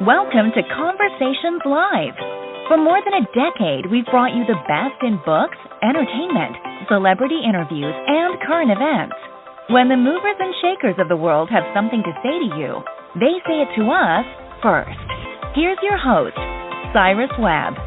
Welcome to Conversations Live. For more than a decade, we've brought you the best in books, entertainment, celebrity interviews, and current events. When the movers and shakers of the world have something to say to you, they say it to us first. Here's your host, Cyrus Webb.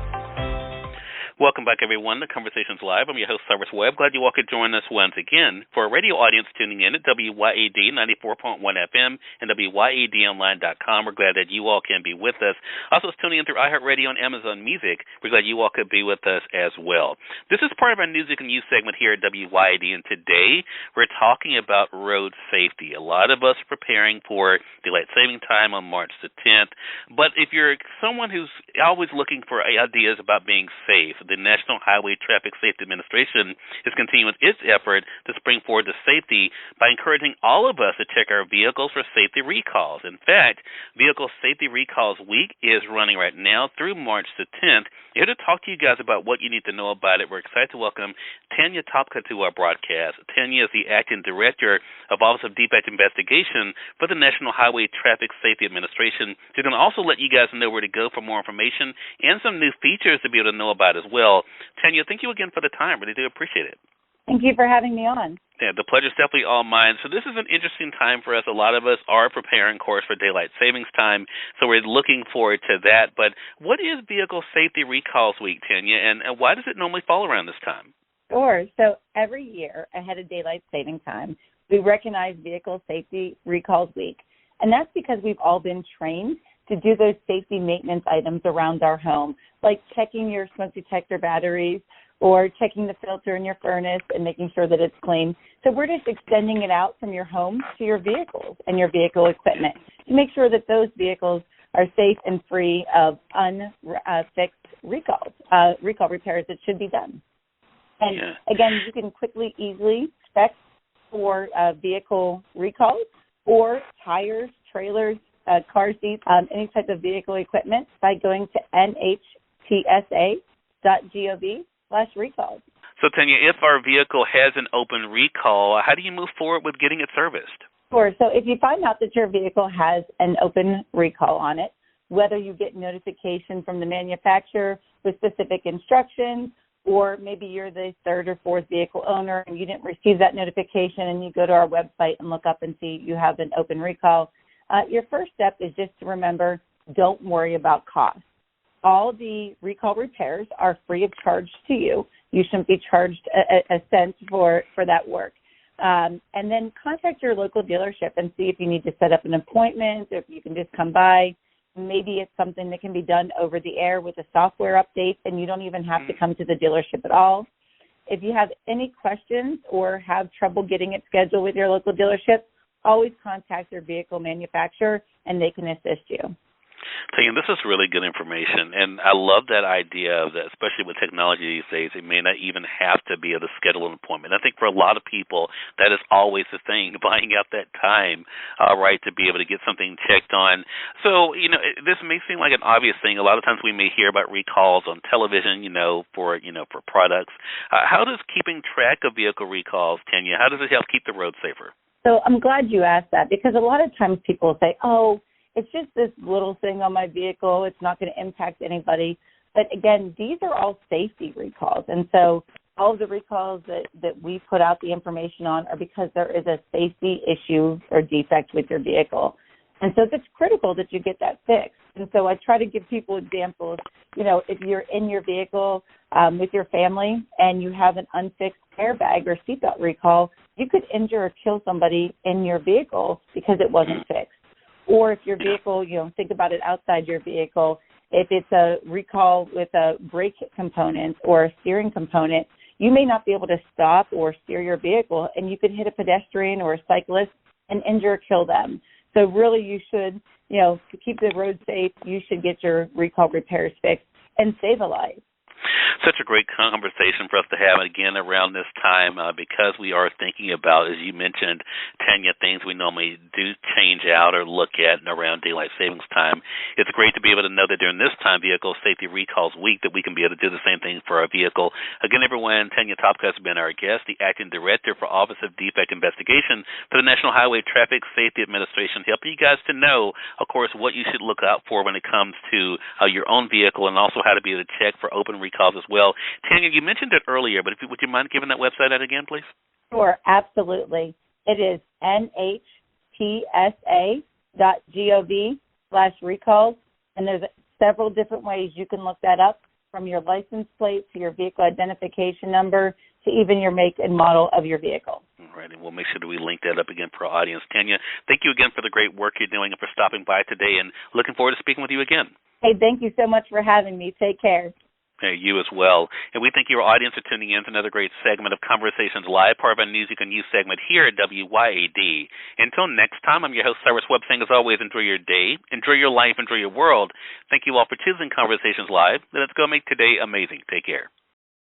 Welcome back, everyone, to Conversations Live. I'm your host, Cyrus Webb. Glad you all could join us once again. For a radio audience tuning in at WYAD 94.1 FM and WYADonline.com, we're glad that you all can be with us. Also, tuning in through iHeartRadio and Amazon Music, we're glad you all could be with us as well. This is part of our Music and Youth segment here at WYAD, and today we're talking about road safety. A lot of us are preparing for daylight saving time on March the 10th, but if you're someone who's always looking for ideas about being safe, the National Highway Traffic Safety Administration is continuing its effort to spring forward to safety by encouraging all of us to check our vehicles for safety recalls. In fact, Vehicle Safety Recalls Week is running right now through March the 10th. Here to talk to you guys about what you need to know about it, we're excited to welcome Tanya Topka to our broadcast. Tanya is the Acting Director of Office of Defect Investigation for the National Highway Traffic Safety Administration. She's going to also let you guys know where to go for more information and some new features to be able to know about as well. Tanya, thank you again for the time. Really do appreciate it. Thank you for having me on. Yeah, the pleasure's definitely all mine. So this is an interesting time for us. A lot of us are preparing, of course, for daylight savings time, so we're looking forward to that. But what is Vehicle Safety Recalls Week, Tanya, and why does it normally fall around this time? Sure. So every year ahead of daylight saving time, we recognize Vehicle Safety Recalls Week, and that's because we've all been trained to do those safety maintenance items around our home, like checking your smoke detector batteries or checking the filter in your furnace and making sure that it's clean. So we're just extending it out from your home to your vehicles and your vehicle equipment to make sure that those vehicles are safe and free of unfixed recall repairs that should be done. And again, you can easily spec for vehicle recalls or tires, trailers, car seats, any type of vehicle equipment by going to nhtsa.gov/recalls. So, Tanya, if our vehicle has an open recall, how do you move forward with getting it serviced? Sure. So if you find out that your vehicle has an open recall on it, whether you get notification from the manufacturer with specific instructions, or maybe you're the third or fourth vehicle owner and you didn't receive that notification and you go to our website and look up and see you have an open recall, your first step is just to remember, don't worry about cost. All the recall repairs are free of charge to you. You shouldn't be charged a cent for that work. And then contact your local dealership and see if you need to set up an appointment, or if you can just come by. Maybe it's something that can be done over the air with a software update, and you don't even have to come to the dealership at all. If you have any questions or have trouble getting it scheduled with your local dealership, always contact your vehicle manufacturer, and they can assist you. Tanya, this is really good information, and I love that idea of that, especially with technology these days. It may not even have to be able to schedule an appointment. I think for a lot of people, that is always the thing, buying out that time, right, to be able to get something checked on. So, this may seem like an obvious thing. A lot of times we may hear about recalls on television, for products. How does keeping track of vehicle recalls, Tanya, how does it help keep the road safer? So I'm glad you asked that, because a lot of times people say, it's just this little thing on my vehicle. It's not going to impact anybody. But again, these are all safety recalls. And so all of the recalls that we put out the information on are because there is a safety issue or defect with your vehicle. And so it's critical that you get that fixed. And so I try to give people examples. If you're in your vehicle with your family and you have an unfixed airbag or seatbelt recall, you could injure or kill somebody in your vehicle because it wasn't fixed. Or if your vehicle, think about it outside your vehicle, if it's a recall with a brake component or a steering component, you may not be able to stop or steer your vehicle, and you could hit a pedestrian or a cyclist and injure or kill them. So really you should, to keep the road safe, you should get your recall repairs fixed and save a life. Such a great conversation for us to have again around this time because we are thinking about, as you mentioned, Tanya, things we normally do change out or look at around daylight savings time. It's great to be able to know that during this time, Vehicle Safety Recalls Week, that we can be able to do the same thing for our vehicle. Again, everyone, Tanya Topka has been our guest, the Acting Director for Office of Defect Investigation for the National Highway Traffic Safety Administration, helping you guys to know, of course, what you should look out for when it comes to your own vehicle and also how to be able to check for open recalls as well. Tanya, you mentioned it earlier, but would you mind giving that website out again, please? Sure, absolutely. It is nhtsa.gov/recalls, and there's several different ways you can look that up, from your license plate to your vehicle identification number to even your make and model of your vehicle. All right, and we'll make sure that we link that up again for our audience. Tanya, thank you again for the great work you're doing and for stopping by today, and looking forward to speaking with you again. Hey, thank you so much for having me. Take care. Hey, you as well. And we thank your audience for tuning in to another great segment of Conversations Live, part of our News You Can Use segment here at WYAD. Until next time, I'm your host, Cyrus Webb, saying as always, enjoy your day, enjoy your life, enjoy your world. Thank you all for choosing Conversations Live. Let's go make today amazing. Take care.